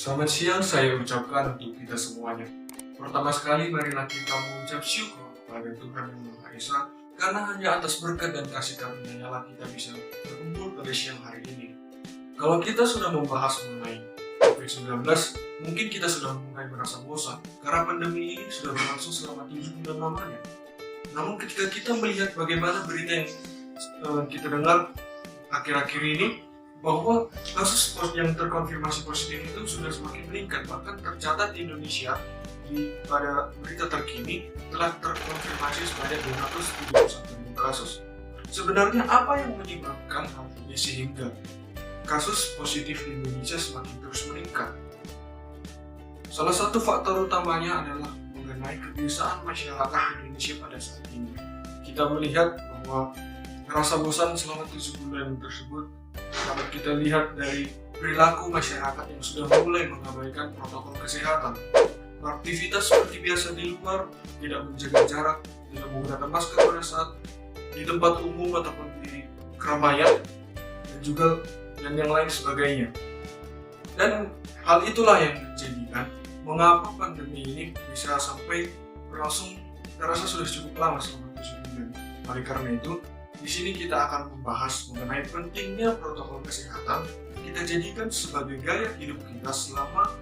Selamat siang saya ucapkan untuk kita semuanya. Pertama sekali marilah kita mengucap syukur kepada Tuhan Yang Maha Esa karena hanya atas berkat dan kasih karunia-Nya lah kita bisa berkumpul pada siang hari ini. Kalau kita sudah membahas mengenai COVID-19, mungkin kita sudah mulai merasa bosan karena pandemi ini sudah berlangsung selama 7 bulan lamanya. Namun ketika kita melihat bagaimana berita yang kita dengar akhir-akhir ini, bahwa kasus yang terkonfirmasi positif itu sudah semakin meningkat, bahkan tercatat di Indonesia pada berita terkini telah terkonfirmasi sebanyak 271.000 kasus. Sebenarnya apa yang menyebabkan hal ini sehingga kasus positif di Indonesia semakin terus meningkat? Salah satu faktor utamanya adalah mengenai kebiasaan masyarakat Indonesia pada saat ini. Kita melihat bahwa rasa bosan selama 7 bulan tersebut dapat kita lihat dari perilaku masyarakat yang sudah mulai mengabaikan protokol kesehatan. Aktivitas seperti biasa di luar, tidak menjaga jarak, tidak menggunakan masker pada saat di tempat umum ataupun di keramaian, dan yang lain sebagainya. Dan hal itulah yang menjadikan mengapa pandemi ini bisa sampai berlangsung terasa sudah cukup lama selama 7 bulan. Oleh karena itu, di sini kita akan membahas mengenai pentingnya protokol kesehatan kita jadikan sebagai gaya hidup kita selama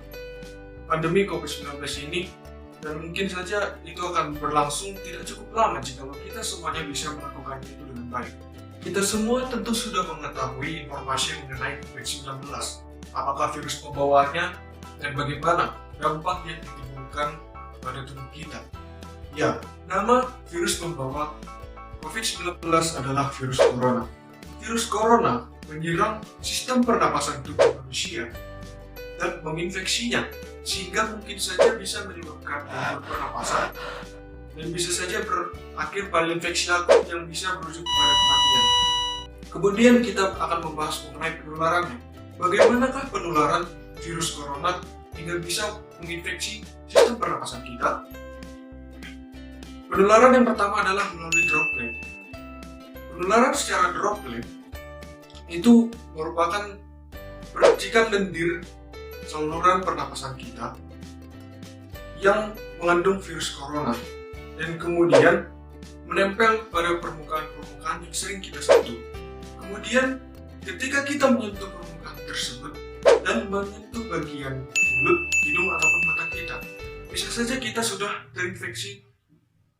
pandemi COVID-19 ini, dan mungkin saja itu akan berlangsung tidak cukup lama jika kita semuanya bisa melakukan itu dengan baik. Kita semua tentu sudah mengetahui informasi mengenai COVID-19, apakah virus pembawaannya dan bagaimana dampak yang ditimbulkan pada tubuh kita. Ya, nama virus pembawa COVID-19 adalah virus corona. Virus corona menyerang sistem pernapasan tubuh manusia dan menginfeksinya, sehingga mungkin saja bisa menyebabkan gangguan pernapasan dan bisa saja berakhir pada infeksi akut yang bisa berujung pada kematian. Kemudian kita akan membahas mengenai penularannya. Bagaimanakah penularan virus corona hingga bisa menginfeksi sistem pernapasan kita? Penularan yang pertama adalah melalui droplet. Penularan secara droplet itu merupakan percikan lendir saluran pernapasan kita yang mengandung virus corona dan kemudian menempel pada permukaan yang sering kita sentuh. Kemudian ketika kita menyentuh permukaan tersebut dan menyentuh bagian mulut, hidung ataupun mata kita, bisa saja kita sudah terinfeksi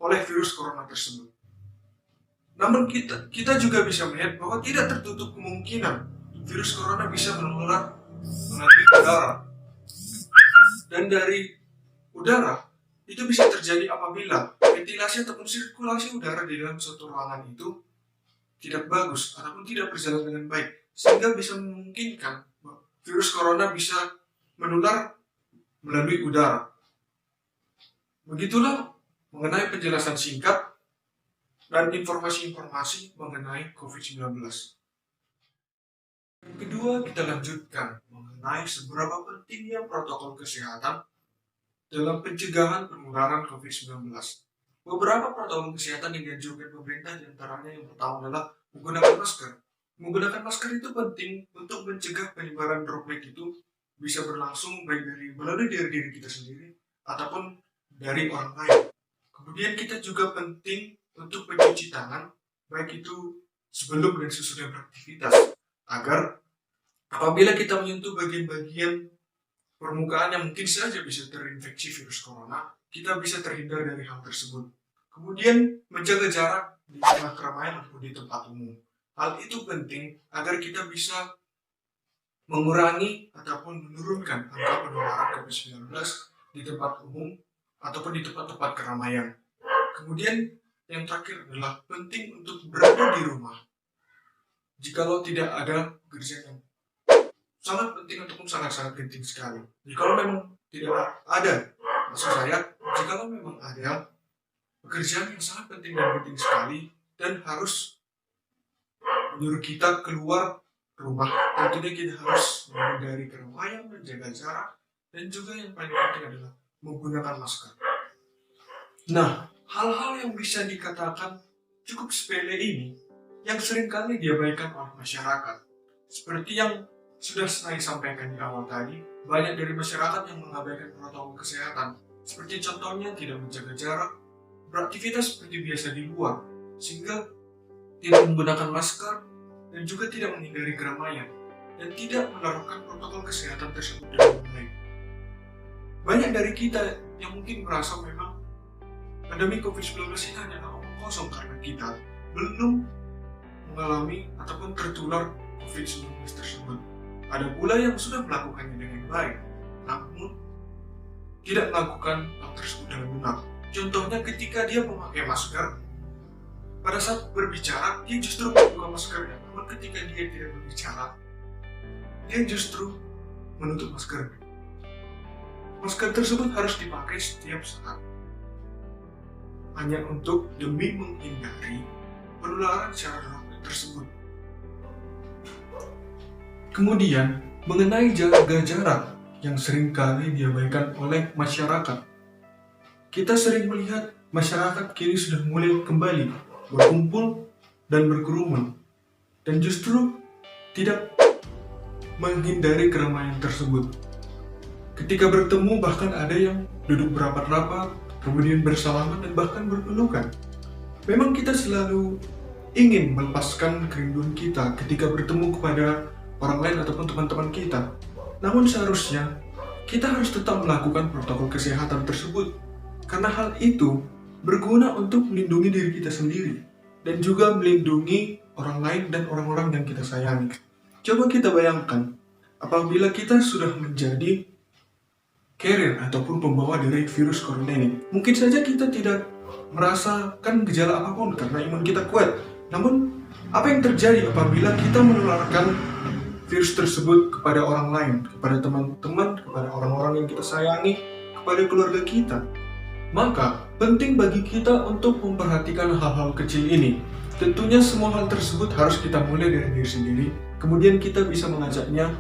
oleh virus corona tersebut. Namun kita juga bisa melihat bahwa tidak tertutup kemungkinan virus corona bisa menular melalui udara. Dan dari udara itu bisa terjadi apabila ventilasi ataupun sirkulasi udara di dalam suatu ruangan itu tidak bagus ataupun tidak berjalan dengan baik, sehingga bisa memungkinkan virus corona bisa menular melalui udara. Begitulah mengenai penjelasan singkat dan informasi-informasi mengenai COVID-19. Yang kedua, kita lanjutkan mengenai seberapa pentingnya protokol kesehatan dalam pencegahan penularan COVID-19. Beberapa protokol kesehatan yang dianjurkan pemerintah diantaranya yang pertama adalah menggunakan masker. Menggunakan masker itu penting untuk mencegah penyebaran droplet itu bisa berlangsung baik melalui diri kita sendiri ataupun dari orang lain. Kemudian kita juga penting untuk mencuci tangan, baik itu sebelum dan sesudah beraktivitas, agar apabila kita menyentuh bagian-bagian permukaan yang mungkin saja bisa terinfeksi virus corona, kita bisa terhindar dari hal tersebut. Kemudian menjaga jarak di tengah keramaian ataupun di tempat umum. Hal itu penting agar kita bisa mengurangi ataupun menurunkan angka penularan COVID-19 di tempat umum ataupun di tempat-tempat keramaian. Kemudian yang terakhir adalah penting untuk berada di rumah jikalau tidak ada pekerjaan yang sangat penting ataupun sangat-sangat penting sekali. Jikalau memang tidak ada, maksud saya, jikalau memang ada pekerjaan yang sangat penting dan penting sekali dan harus menyuruh kita keluar rumah, tentunya kita harus menghindari keramaian, menjaga jarak, dan juga yang paling penting adalah menggunakan masker. Nah, hal-hal yang bisa dikatakan cukup sepele ini yang seringkali diabaikan oleh masyarakat, seperti yang Sudah saya sampaikan di awal tadi, banyak dari masyarakat yang mengabaikan protokol kesehatan, seperti contohnya tidak menjaga jarak, beraktivitas seperti biasa di luar, sehingga tidak menggunakan masker, dan juga tidak menghindari keramaian, dan tidak menerapkan protokol kesehatan tersebut dengan baik. Banyak dari kita yang mungkin merasa memang pandemi COVID-19 ini hanyalah omong kosong karena kita belum mengalami ataupun tertular COVID-19 tersebut. Ada pula yang sudah melakukannya dengan baik, namun tidak melakukan hal tersebut dengan benar. Contohnya ketika dia memakai masker, pada saat berbicara, dia justru membuka maskernya. Namun ketika dia tidak berbicara, dia justru menutup maskernya. Masker tersebut harus dipakai setiap saat, hanya untuk demi menghindari penularan secara droplet tersebut. Kemudian, mengenai jaga jarak yang seringkali diabaikan oleh masyarakat. Kita sering melihat masyarakat kini sudah mulai kembali berkumpul dan berkerumun, dan justru tidak menghindari keramaian tersebut. Ketika bertemu bahkan ada yang duduk berapat-rapat, kemudian bersalaman dan bahkan berpelukan. Memang kita selalu ingin melepaskan kerinduan kita ketika bertemu kepada orang lain ataupun teman-teman kita. Namun seharusnya kita harus tetap melakukan protokol kesehatan tersebut, karena hal itu berguna untuk melindungi diri kita sendiri dan juga melindungi orang lain dan orang-orang yang kita sayangi. Coba kita bayangkan, apabila kita sudah menjadi carrier ataupun pembawa dari virus corona ini, mungkin saja kita tidak merasakan gejala apapun karena imun kita kuat. Namun, apa yang terjadi apabila kita menularkan virus tersebut kepada orang lain, kepada teman-teman, kepada orang-orang yang kita sayangi, kepada keluarga kita? Maka, penting bagi kita untuk memperhatikan hal-hal kecil ini. Tentunya semua hal tersebut harus kita mulai dari diri sendiri, kemudian kita bisa mengajaknya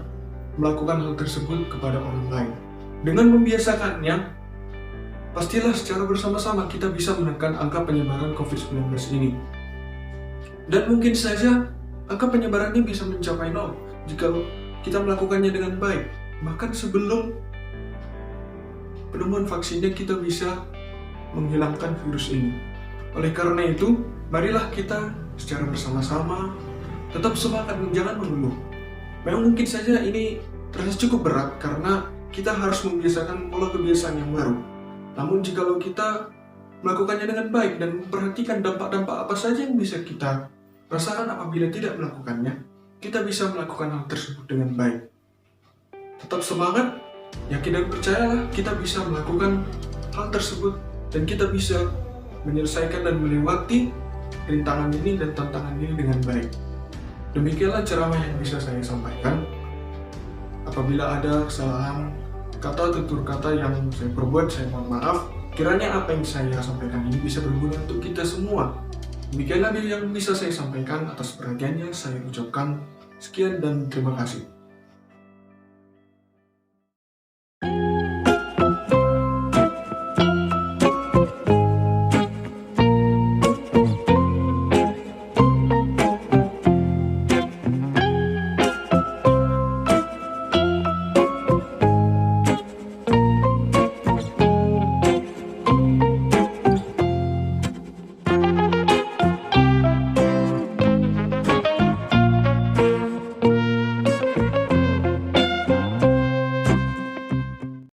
melakukan hal tersebut kepada orang lain. Dengan membiasakannya, pastilah secara bersama-sama kita bisa menekan angka penyebaran COVID-19 ini. Dan mungkin saja angka penyebarannya bisa mencapai 0 jika kita melakukannya dengan baik. Bahkan sebelum penemuan vaksinnya kita bisa menghilangkan virus ini. Oleh karena itu, marilah kita secara bersama-sama tetap semangat dan jangan mengeluh. Memang mungkin saja ini terasa cukup berat karena kita harus membiasakan pola kebiasaan yang baru. Namun jikalau kita melakukannya dengan baik dan memperhatikan dampak-dampak apa saja yang bisa kita rasakan apabila tidak melakukannya, kita bisa melakukan hal tersebut dengan baik. Tetap semangat, yakin dan percayalah kita bisa melakukan hal tersebut dan kita bisa menyelesaikan dan melewati rintangan ini dan tantangan ini dengan baik. Demikianlah ceramah yang bisa saya sampaikan. Apabila ada kesalahan kata, tutur kata yang saya perbuat, saya mohon maaf. Kiranya apa yang saya sampaikan ini bisa berguna untuk kita semua. Demikianlah yang bisa saya sampaikan. Atas perhatiannya saya ucapkan sekian dan terima kasih.